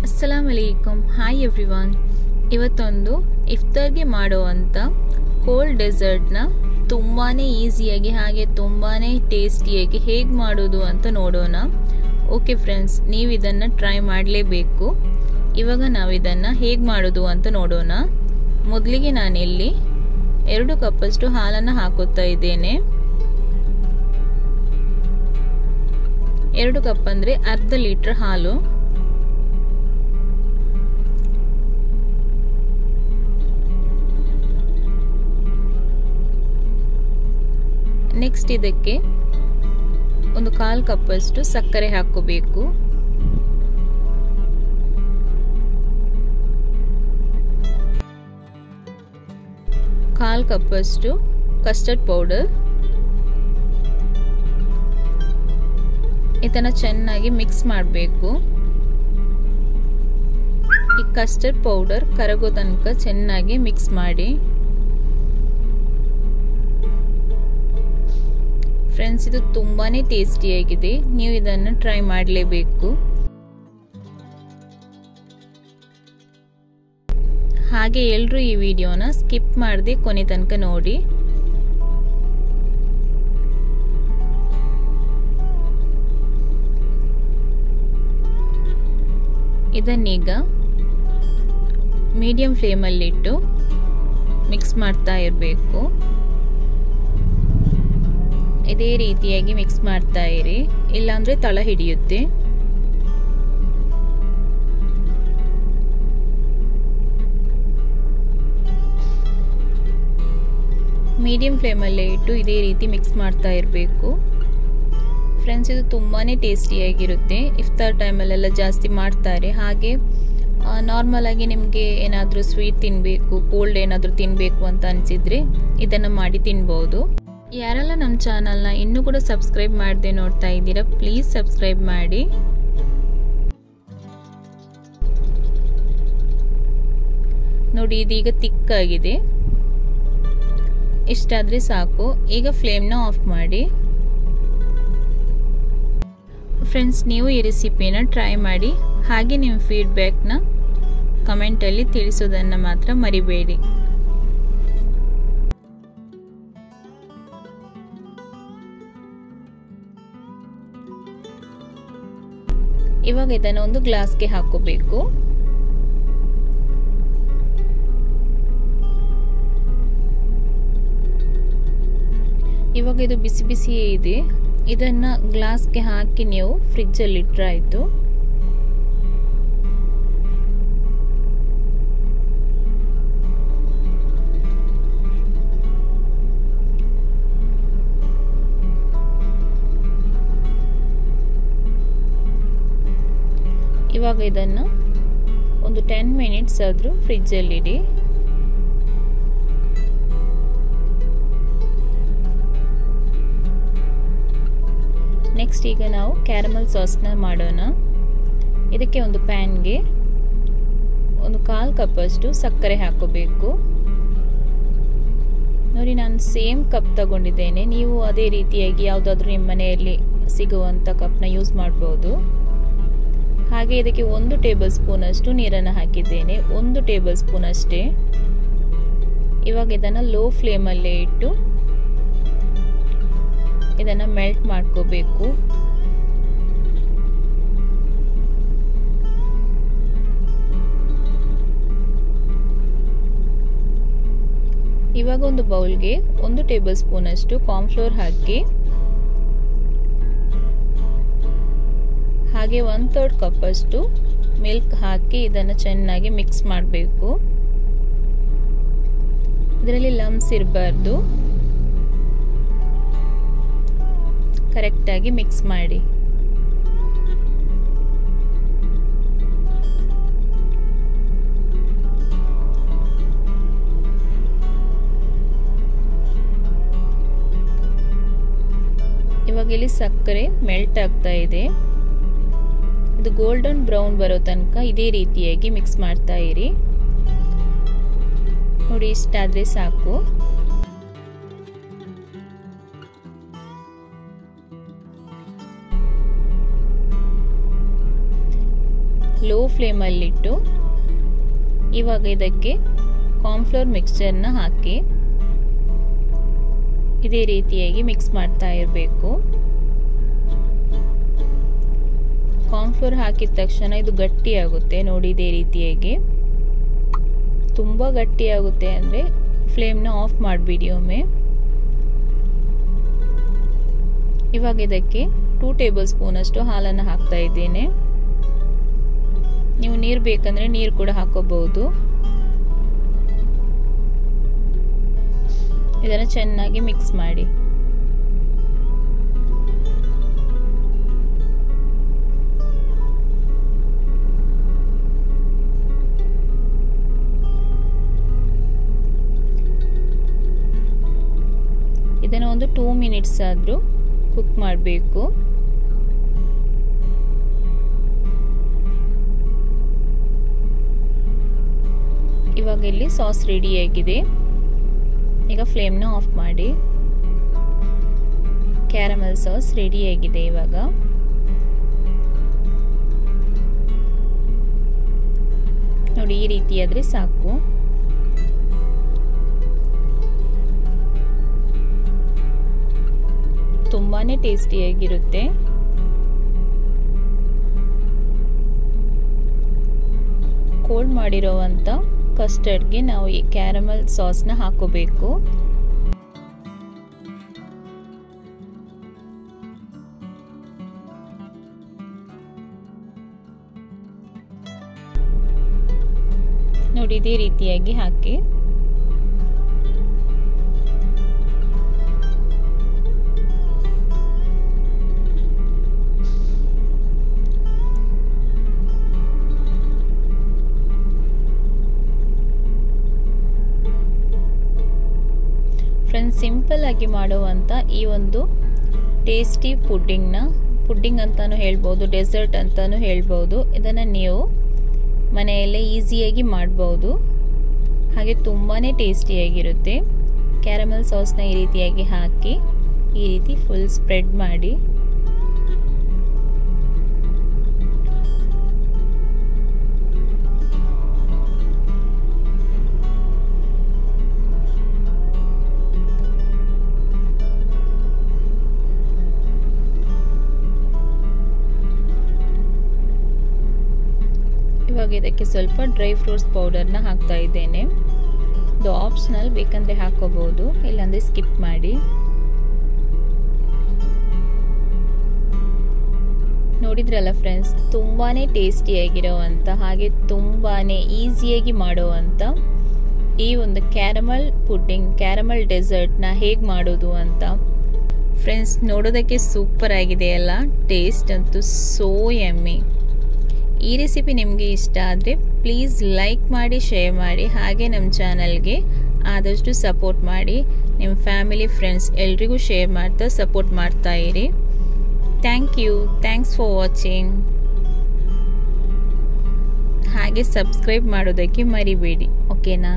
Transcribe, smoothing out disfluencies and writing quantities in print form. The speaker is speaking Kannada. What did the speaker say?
अस्सलामु अलैकुम हाय एवरीवन ಇವತ್ತೊಂದು ಇಫ್ತಾರ್ಗೆ ಮಾಡುವಂತ ಕೋಲ್ಡ್ ಡೆಸರ್ಟ್ ನ ತುಂಬಾನೇ ಈಜಿಯಾಗಿ ಹಾಗೆ ತುಂಬಾನೇ ಟೇಸ್ಟಿಯಾಗಿ ಹೇಗೆ ಮಾಡೋದು ಅಂತ ನೋಡೋಣ ಓಕೆ ಫ್ರೆಂಡ್ಸ್ ನೀವು ಇದನ್ನ ಟ್ರೈ ಮಾಡಲೇಬೇಕು ಇವಾಗ ನಾವು ಇದನ್ನ ಹೇಗೆ ಮಾಡೋದು ಅಂತ ನೋಡೋಣ ಮೊದಲಿಗೆ ನಾನು ಇಲ್ಲಿ 2 ಕಪ್ ಅಷ್ಟು ಹಾಲನ್ನ ಹಾಕುತ್ತಾ ಇದ್ದೇನೆ 2 ಕಪ್ ಅಂದ್ರೆ ಅರ್ಧ ಲೀಟರ್ ಹಾಲು ನೆಕ್ಸ್ಟ್ ಇದಕ್ಕೆ ಒಂದು 1/4 ಕಪ್ ಅಷ್ಟು ಸಕ್ಕರೆ ಹಾಕಬೇಕು ಕಾಲ್ ಕಪ್ ಅಷ್ಟು ಕಸ್ಟರ್ಡ್ ಪೌಡರ್ ಇದನ್ನ ಚೆನ್ನಾಗಿ ಮಿಕ್ಸ್ ಮಾಡಬೇಕು ಈ ಕಸ್ಟರ್ಡ್ ಪೌಡರ್ ಕರಗೋ ತನಕ ಚೆನ್ನಾಗಿ ಮಿಕ್ಸ್ ಮಾಡಿ ಫ್ರೆಂಡ್ಸ್ ಇದು ತುಂಬಾನೇ ಟೇಸ್ಟಿಯಾಗಿದೆ ನೀವು ಇದನ್ನ ಟ್ರೈ ಮಾಡಲೇಬೇಕು ಹಾಗೆ ಎಲ್ಲರೂ ಈ ವಿಡಿಯೋನ ಸ್ಕಿಪ್ ಮಾಡದೆ ಕೊನೆ ತನಕ ನೋಡಿ ಇದನ್ನೀಗ ಮೀಡಿಯಂ ಫ್ಲೇಮ್ ಅಲ್ಲಿ ಇಟ್ಟು ಮಿಕ್ಸ್ ಮಾಡ್ತಾ ಇರಬೇಕು ಇದೇ ರೀತಿಯಾಗಿ ಮಿಕ್ಸ್ ಮಾಡ್ತಾ ಇರಿ ಇಲ್ಲ ಅಂದ್ರೆ ತಳ ಹಿಡಿಯುತ್ತೆ ಮೀಡಿಯಂ ಫ್ಲೇಮ್ ಅಲ್ಲಿ ಇಟ್ಟು ಇದೇ ರೀತಿ ಮಿಕ್ಸ್ ಮಾಡ್ತಾ ಇರಬೇಕು ಫ್ರೆಂಡ್ಸ್ ಇದು ತುಂಬಾನೇ ಟೇಸ್ಟಿಯಾಗಿರುತ್ತೆ ಇಫ್ತಾರ್ ಟೈಮಲ್ಲೆಲ್ಲ ಜಾಸ್ತಿ ಮಾಡ್ತಾರೆ ಹಾಗೆ ನಾರ್ಮಲ್ ಆಗಿ ನಿಮಗೆ ಏನಾದರೂ ಸ್ವೀಟ್ ತಿನ್ನಬೇಕು ಕೋಲ್ಡ್ ಏನಾದರೂ ತಿನ್ನಬೇಕು ಅಂತ ಅನಿಸಿದ್ರೆ ಇದನ್ನು ಮಾಡಿ ತಿನ್ಬೋದು ಯಾರೆಲ್ಲ ನಮ್ಮ ಚಾನಲ್ನ ಇನ್ನೂ ಕೂಡ ಸಬ್ಸ್ಕ್ರೈಬ್ ಮಾಡದೆ ನೋಡ್ತಾ ಇದ್ದೀರಾ ಪ್ಲೀಸ್ ಸಬ್ಸ್ಕ್ರೈಬ್ ಮಾಡಿ ನೋಡಿ ಇದೀಗ ತಿಕ್ಕಾಗಿದೆ ಇಷ್ಟಾದರೆ ಸಾಕು ಈಗ ಫ್ಲೇಮ್ನ ಆಫ್ ಮಾಡಿ ಫ್ರೆಂಡ್ಸ್ ನೀವು ಈ ರೆಸಿಪಿನ ಟ್ರೈ ಮಾಡಿ ಹಾಗೆ ನಿಮ್ಮ ಫೀಡ್ಬ್ಯಾಕ್ನ ಕಮೆಂಟಲ್ಲಿ ತಿಳಿಸೋದನ್ನು ಮಾತ್ರ ಮರಿಬೇಡಿ ಇವಾಗ ಇದನ್ನು ಒಂದು ಗ್ಲಾಸ್ಗೆ ಹಾಕೋಬೇಕು ಇವಾಗ ಇದು ಬಿಸಿ ಬಿಸಿಯೇ ಇದೆ ಇದನ್ನ ಗ್ಲಾಸ್ಗೆ ಹಾಕಿ ನೀವು ಫ್ರಿಡ್ಜ್ ಅಲ್ಲಿ ಇಟ್ರೆ ಆಯ್ತು ಇವಾಗ ಇದನ್ನು ಒಂದು 10 ಮಿನಿಟ್ಸ್ ಆದರೂ ಫ್ರಿಡ್ಜ್ ಅಲ್ಲಿ ಇಡಿ ನೆಕ್ಸ್ಟ್ ಈಗ ನಾವು ಕ್ಯಾರಮಲ್ ಸಾಸ್ನ ಮಾಡೋಣ ಇದಕ್ಕೆ ಒಂದು ಪ್ಯಾನ್ಗೆ ಒಂದು 1/4 ಕಪ್ ಅಷ್ಟು ಸಕ್ಕರೆ ಹಾಕೋಬೇಕು ನೋಡಿ ನಾನು ಸೇಮ್ ಕಪ್ ತಗೊಂಡಿದ್ದೇನೆ ನೀವು ಅದೇ ರೀತಿಯಾಗಿ ಯಾವುದಾದ್ರೂ ನಿಮ್ಮ ಮನೆಯಲ್ಲಿ ಸಿಗುವಂಥ ಕಪ್ನ ಯೂಸ್ ಮಾಡ್ಬೋದು ಹಾಗೆ ಇದಕ್ಕೆ 1 ಟೇಬಲ್ ಸ್ಪೂನ್ ಅಷ್ಟು ನೀರನ್ನು ಹಾಕಿದ್ದೇನೆ 1 ಟೇಬಲ್ ಸ್ಪೂನ್ ಅಷ್ಟೇ ಇವಾಗ ಇದನ್ನು ಲೋ ಫ್ಲೇಮಲ್ಲೇ ಇಟ್ಟು ಇದನ್ನು ಮೆಲ್ಟ್ ಮಾಡ್ಕೋಬೇಕು ಇವಾಗ ಒಂದು ಬೌಲ್ಗೆ 1 ಟೇಬಲ್ ಸ್ಪೂನ್ ಅಷ್ಟು ಕಾರ್ನ್ಫ್ಲೋರ್ ಹಾಕಿ ಹಾಗೆ 1/3 ಕಪ್ ಅಷ್ಟು ಮಿಲ್ಕ್ ಹಾಕಿ ಇದನ್ನು ಚೆನ್ನಾಗಿ ಮಿಕ್ಸ್ ಮಾಡಬೇಕು ಇದರಲ್ಲಿ ಲಂಪ್ಸ್ ಇರಬಾರ್ದು ಕರೆಕ್ಟಾಗಿ ಮಿಕ್ಸ್ ಮಾಡಿ ಇವಾಗ ಇಲ್ಲಿ ಸಕ್ಕರೆ ಮೆಲ್ಟ್ ಆಗ್ತಾ ಇದೆ ಇದು ಗೋಲ್ಡನ್ ಬ್ರೌನ್ ಬರೋ ತನಕ ಇದೇ ರೀತಿಯಾಗಿ ಮಿಕ್ಸ್ ಮಾಡ್ತಾ ಇರಿ ನೋಡಿ ಇಷ್ಟಾದರೆ ಸಾಕು ಲೋ ಫ್ಲೇಮಲ್ಲಿಟ್ಟು ಇವಾಗ ಇದಕ್ಕೆ ಕಾರ್ನ್ಫ್ಲೋರ್ ಮಿಕ್ಸ್ಚರ್ನ ಹಾಕಿ ಇದೇ ರೀತಿಯಾಗಿ ಮಿಕ್ಸ್ ಮಾಡ್ತಾ ಇರಬೇಕು. ಕಾರ್ನ್ಫ್ಲೋರ್ ಹಾಕಿದ ತಕ್ಷಣ ಇದು ಗಟ್ಟಿಯಾಗುತ್ತೆ ನೋಡಿ. ಇದೇ ರೀತಿಯಾಗಿ ತುಂಬ ಗಟ್ಟಿಯಾಗುತ್ತೆ ಅಂದರೆ ಫ್ಲೇಮ್ನ ಆಫ್ ಮಾಡಿಬಿಡಿ ಒಮ್ಮೆ. ಇವಾಗ ಇದಕ್ಕೆ 2 ಟೇಬಲ್ ಸ್ಪೂನ್ ಅಷ್ಟು ಹಾಲನ್ನು ಹಾಕ್ತಾ ಇದ್ದೇನೆ. ನೀವು ನೀರು ಬೇಕಂದ್ರೆ ನೀರು ಕೂಡ ಹಾಕೋಬಹುದು. ಇದನ್ನು ಚೆನ್ನಾಗಿ ಮಿಕ್ಸ್ ಮಾಡಿ. ಇದನ್ನು ಒಂದು 2 ಮಿನಿಟ್ಸ್ ಆದರೂ ಕುಕ್ ಮಾಡಬೇಕು. ಇವಾಗ ಇಲ್ಲಿ ಸಾಸ್ ರೆಡಿಯಾಗಿದೆ. ಈಗ ಫ್ಲೇಮ್ನ ಆಫ್ ಮಾಡಿ. ಕ್ಯಾರಮೆಲ್ ಸಾಸ್ ರೆಡಿಯಾಗಿದೆ. ಇವಾಗ ನೋಡಿ ಈ ರೀತಿ ಆದ್ರೆ ಸಾಕು. ತುಂಬಾನೇ ಟೇಸ್ಟಿಯಾಗಿರುತ್ತೆ. ಕೋಲ್ಡ್ ಮಾಡಿರೋವಂಥ ಕಸ್ಟರ್ಡ್ಗೆ ನಾವು ಈ ಕ್ಯಾರಮೆಲ್ ಸಾಸ್ನ ಹಾಕೋಬೇಕು. ನೋಡಿ ಇದೇ ರೀತಿಯಾಗಿ ಹಾಕಿ. ಫ್ರೆಂಡ್ಸ್, ಸಿಂಪಲ್ ಆಗಿ ಮಾಡುವಂಥ ಈ ಒಂದು ಟೇಸ್ಟಿ ಪುಡ್ಡಿಂಗ್ ಅಂತಾನು ಹೇಳ್ಬೋದು, ಡೆಸರ್ಟ್ ಅಂತಾನು ಹೇಳ್ಬೋದು. ಇದನ್ನು ನೀವು ಮನೆಯಲ್ಲೇ ಈಸಿಯಾಗಿ ಮಾಡ್ಬೋದು. ಹಾಗೆ ತುಂಬಾ ಟೇಸ್ಟಿಯಾಗಿರುತ್ತೆ. ಕ್ಯಾರಮೆಲ್ ಸಾಸ್ನ ಈ ರೀತಿಯಾಗಿ ಹಾಕಿ ಈ ರೀತಿ ಫುಲ್ ಸ್ಪ್ರೆಡ್ ಮಾಡಿ. ಇವಾಗ ಇದಕ್ಕೆ ಸ್ವಲ್ಪ ಡ್ರೈ ಫ್ರೂಟ್ಸ್ ಪೌಡರ್ನ ಹಾಕ್ತಾ ಇದ್ದೇನೆ. ಇದು ಆಪ್ಷನಲ್, ಬೇಕಂದ್ರೆ ಹಾಕೋಬಹುದು, ಇಲ್ಲಾಂದ್ರೆ ಸ್ಕಿಪ್ ಮಾಡಿ. ನೋಡಿದ್ರಲ್ಲ ಫ್ರೆಂಡ್ಸ್, ತುಂಬಾನೇ ಟೇಸ್ಟಿಯಾಗಿರೋವಂಥ ಹಾಗೆ ತುಂಬಾನೇ ಈಸಿಯಾಗಿ ಮಾಡೋವಂಥ ಈ ಒಂದು ಕ್ಯಾರಮಲ್ ಡೆಸರ್ಟ್ನ ಹೇಗೆ ಮಾಡೋದು ಅಂತ. ಫ್ರೆಂಡ್ಸ್, ನೋಡೋದಕ್ಕೆ ಸೂಪರ್ ಆಗಿದೆ ಅಲ್ಲ. ಟೇಸ್ಟ್ ಅಂತೂ ಸೋ ಯಮ್ಮಿ. ಈ ರೆಸಿಪಿ ನಿಮಗೆ ಇಷ್ಟ ಆದರೆ ಪ್ಲೀಸ್ ಲೈಕ್ ಮಾಡಿ, ಶೇರ್ ಮಾಡಿ, ಹಾಗೆ ನಮ್ಮ ಚಾನಲ್ಗೆ ಆದಷ್ಟು ಸಪೋರ್ಟ್ ಮಾಡಿ. ನಿಮ್ಮ ಫ್ಯಾಮಿಲಿ ಫ್ರೆಂಡ್ಸ್ ಎಲ್ರಿಗೂ ಶೇರ್ ಮಾಡ್ತಾ ಸಪೋರ್ಟ್ ಮಾಡ್ತಾ ಇರಿ. Thanks for watching. ಹಾಗೆ ಸಬ್ಸ್ಕ್ರೈಬ್ ಮಾಡೋದಕ್ಕೆ ಮರಿಬೇಡಿ, ಓಕೆನಾ?